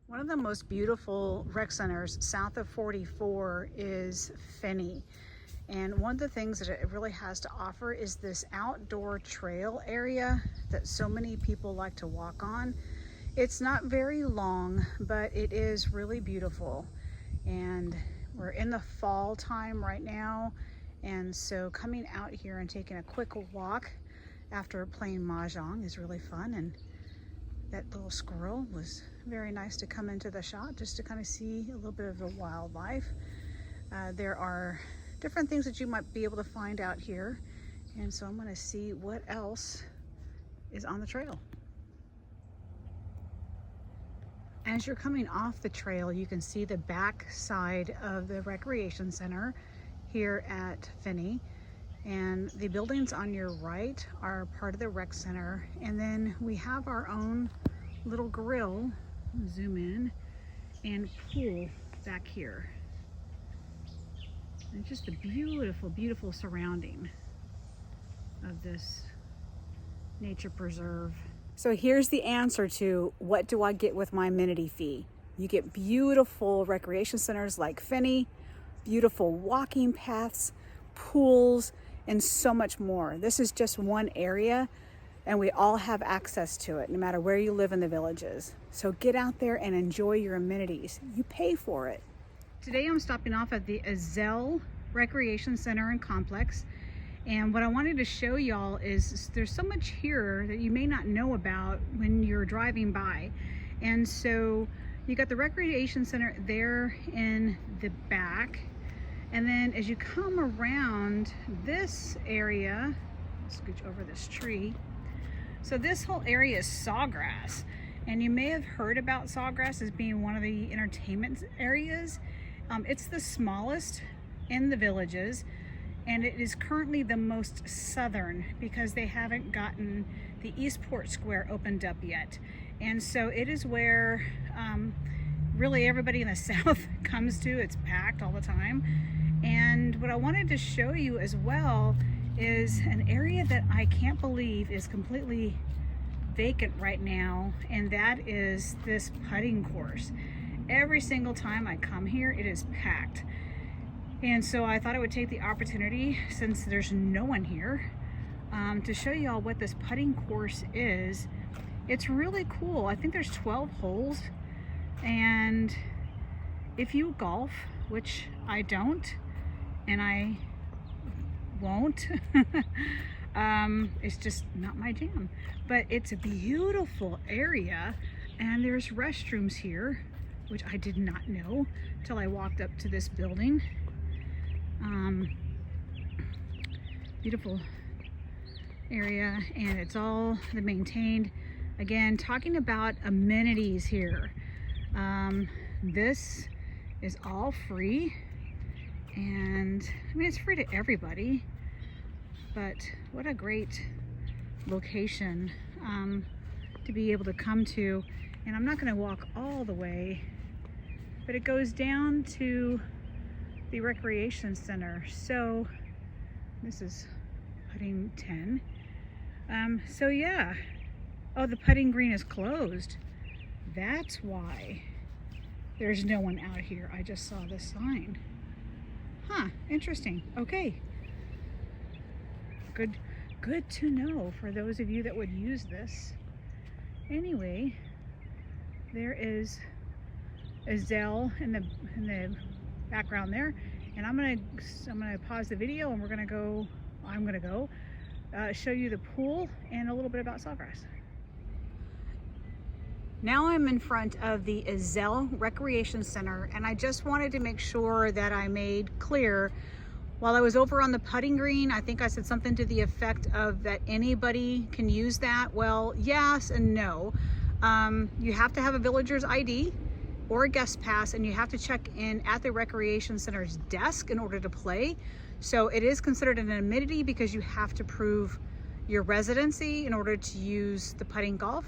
One of the most beautiful rec centers south of 44 is Finney. And one of the things that it really has to offer is this outdoor trail area that so many people like to walk on. It's not very long, but it is really beautiful. And we're in the fall time right now. And so coming out here and taking a quick walk after playing mahjong is really fun. And that little squirrel was very nice to come into the shot just to kind of see a little bit of the wildlife. There are different things that you might be able to find out here. And so I'm going to see what else is on the trail. As you're coming off the trail, you can see the back side of the recreation center here at Finney. And the buildings on your right are part of the rec center. And then we have our own little grill, zoom in, and pool back here. And just a beautiful, beautiful surrounding of this nature preserve. So here's the answer to what do I get with my amenity fee? You get beautiful recreation centers like Finney, beautiful walking paths, pools, and so much more. This is just one area and we all have access to it no matter where you live in the villages. So get out there and enjoy your amenities. You pay for it. Today I'm stopping off at the Azelle Recreation Center and Complex. And what I wanted to show y'all is there's so much here that you may not know about when you're driving by. And so you got the recreation center there in the back. And then as you come around this area, scooch over this tree. So this whole area is Sawgrass. And you may have heard about Sawgrass as being one of the entertainment areas. It's the smallest in the villages. And it is currently the most southern because they haven't gotten the Eastport Square opened up yet. And so it is where really everybody in the south comes to. It's packed all the time. And what I wanted to show you as well is an area that I can't believe is completely vacant right now, and that is this putting course. Every single time I come here, it is packed. And so I thought I would take the opportunity, since there's no one here, to show you all what this putting course is. It's really cool. I think there's 12 holes, and if you golf, which I don't, and I won't, it's just not my jam. But it's a beautiful area, and there's restrooms here, which I did not know till I walked up to this building. Beautiful area, and it's all maintained. Again, talking about amenities here, this is all free, and I mean, it's free to everybody, but what a great location to be able to come to. And I'm not going to walk all the way, but it goes down to the recreation center. So this is putting 10. So yeah. Oh, the putting green is closed. That's why there's no one out here. I just saw the sign. Huh, interesting. Okay. Good to know for those of you that would use this. Anyway, there is Azelle in the background there, and I'm gonna pause the video, and I'm gonna go show you the pool and a little bit about Sawgrass. Now I'm in front of the Azelle Recreation Center, and I just wanted to make sure that I made clear while I was over on the putting green, I think I said something to the effect of that anybody can use that. Well, yes and no. You have to have a villager's ID or a guest pass, and you have to check in at the recreation center's desk in order to play. So it is considered an amenity because you have to prove your residency in order to use the putting golf.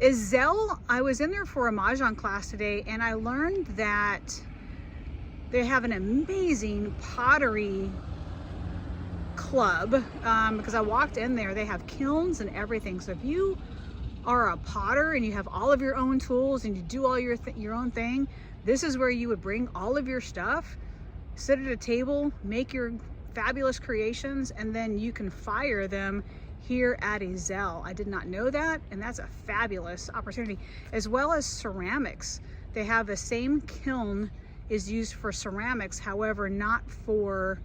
Azelle, I was in there for a mahjong class today, and I learned that they have an amazing pottery club because I walked in there. They have kilns and everything. So if you are a potter and you have all of your own tools and you do all your own thing, this is where you would bring all of your stuff, sit at a table, make your fabulous creations, and then you can fire them here at a Zell. I did not know that, and that's a fabulous opportunity. As well as ceramics. They have the same kiln is used for ceramics, however, not for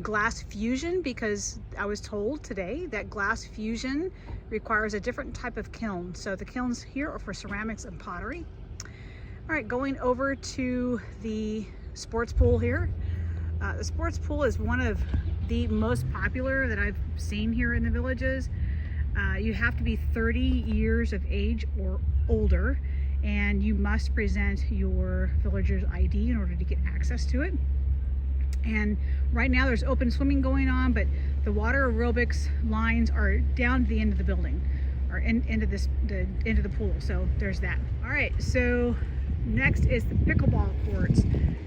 glass fusion, because I was told today that glass fusion requires a different type of kiln. So the kilns here are for ceramics and pottery. All right, going over to the sports pool here. The sports pool is one of the most popular that I've seen here in the Villages. You have to be 30 years of age or older, and you must present your Villager's ID in order to get access to it. And right now there's open swimming going on, but the water aerobics lines are down to the end of the building, or into the pool. So there's that. All right, so next is the pickleball courts.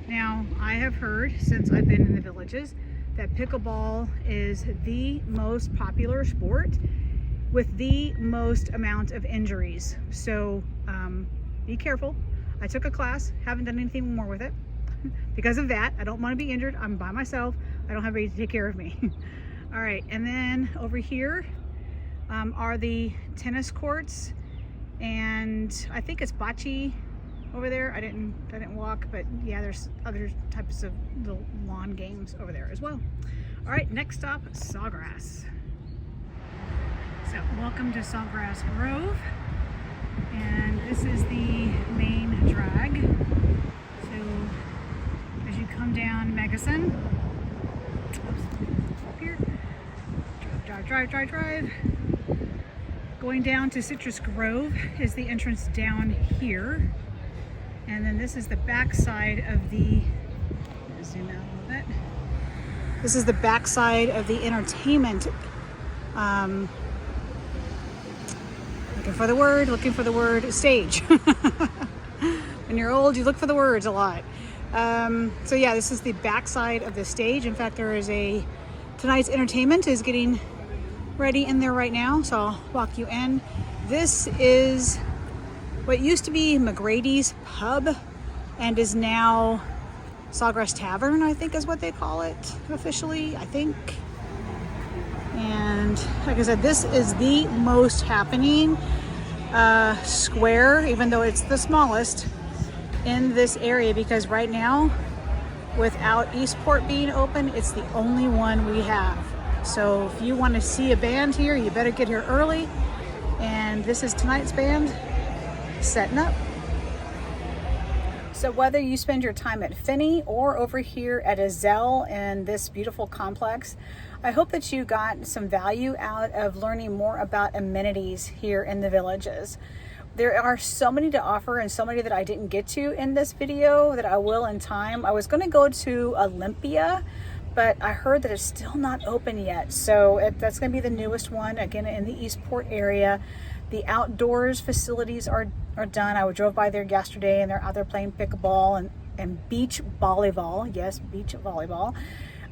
Now, I have heard since I've been in the Villages that pickleball is the most popular sport with the most amount of injuries. So be careful. I took a class, haven't done anything more with it. Because of that, I don't want to be injured. I'm by myself. I don't have anybody to take care of me. All right, and then over here are the tennis courts, and I think it's bocce over there. I didn't walk, but yeah, there's other types of little lawn games over there as well. All right, next stop, Sawgrass. So welcome to Sawgrass Grove, and this is the main drag. So as you come down Megason, up here, drive. Going down to Citrus Grove is the entrance down here. And then this is the back side of the, zoom out a little bit. This is the back side of the entertainment. Looking for the word, stage. When you're old, you look for the words a lot. So yeah, this is the back side of the stage. In fact, tonight's entertainment is getting ready in there right now. So I'll walk you in. This is what used to be McGrady's Pub and is now Sawgrass Tavern, I think is what they call it officially, I think. And like I said, this is the most happening square, even though it's the smallest in this area, because right now, without Eastport being open, it's the only one we have. So if you want to see a band here, you better get here early. And this is tonight's band setting up. So whether you spend your time at Finney or over here at a Zell in this beautiful complex, I hope that you got some value out of learning more about amenities here in the Villages. There are so many to offer and so many that I didn't get to in this video that I will in time. I was going to go to Olympia, but I heard that it's still not open yet. So that's going to be the newest one, again, in the Eastport area. The outdoors facilities are done. I drove by there yesterday, and they're out there playing pickleball and beach volleyball. Yes, beach volleyball.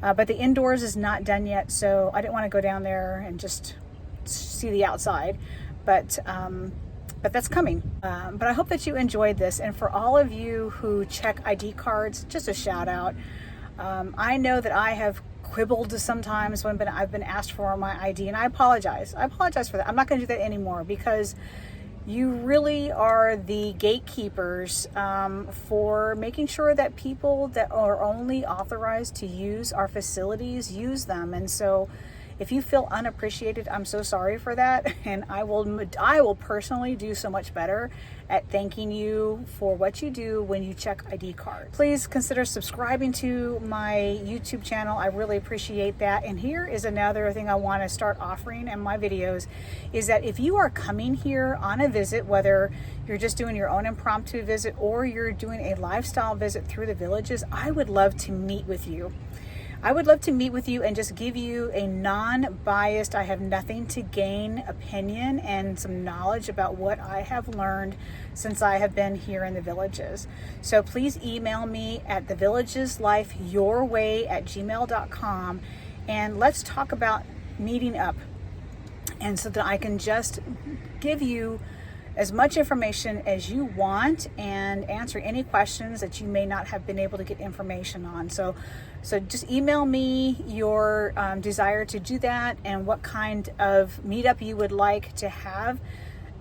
But the indoors is not done yet, so I didn't want to go down there and just see the outside. But that's coming. But I hope that you enjoyed this. And for all of you who check ID cards, just a shout out. I know that I have quibbled sometimes when I've been asked for my ID, and I apologize. I apologize for that. I'm not going to do that anymore, because you really are the gatekeepers for making sure that people that are only authorized to use our facilities use them. And so if you feel unappreciated, I'm so sorry for that, and I will personally do so much better at thanking you for what you do when you check ID cards. Please consider subscribing to my YouTube channel. I really appreciate that. And here is another thing I want to start offering in my videos, is that if you are coming here on a visit, whether you're just doing your own impromptu visit or you're doing a lifestyle visit through the Villages, I would love to meet with you. I would love to meet with you and just give you a non-biased, I have nothing to gain opinion and some knowledge about what I have learned since I have been here in the Villages. So please email me at thevillageslifeyourway@gmail.com, and let's talk about meeting up. and so that I can just give you as much information as you want and answer any questions that you may not have been able to get information on. So just email me your desire to do that and what kind of meetup you would like to have,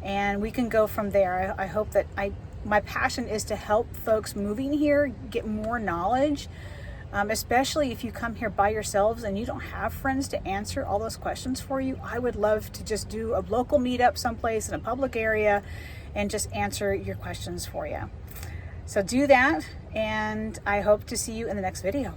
and we can go from there. I hope that my passion is to help folks moving here get more knowledge, especially if you come here by yourselves and you don't have friends to answer all those questions for you. I would love to just do a local meetup someplace in a public area and just answer your questions for you. So do that, and I hope to see you in the next video.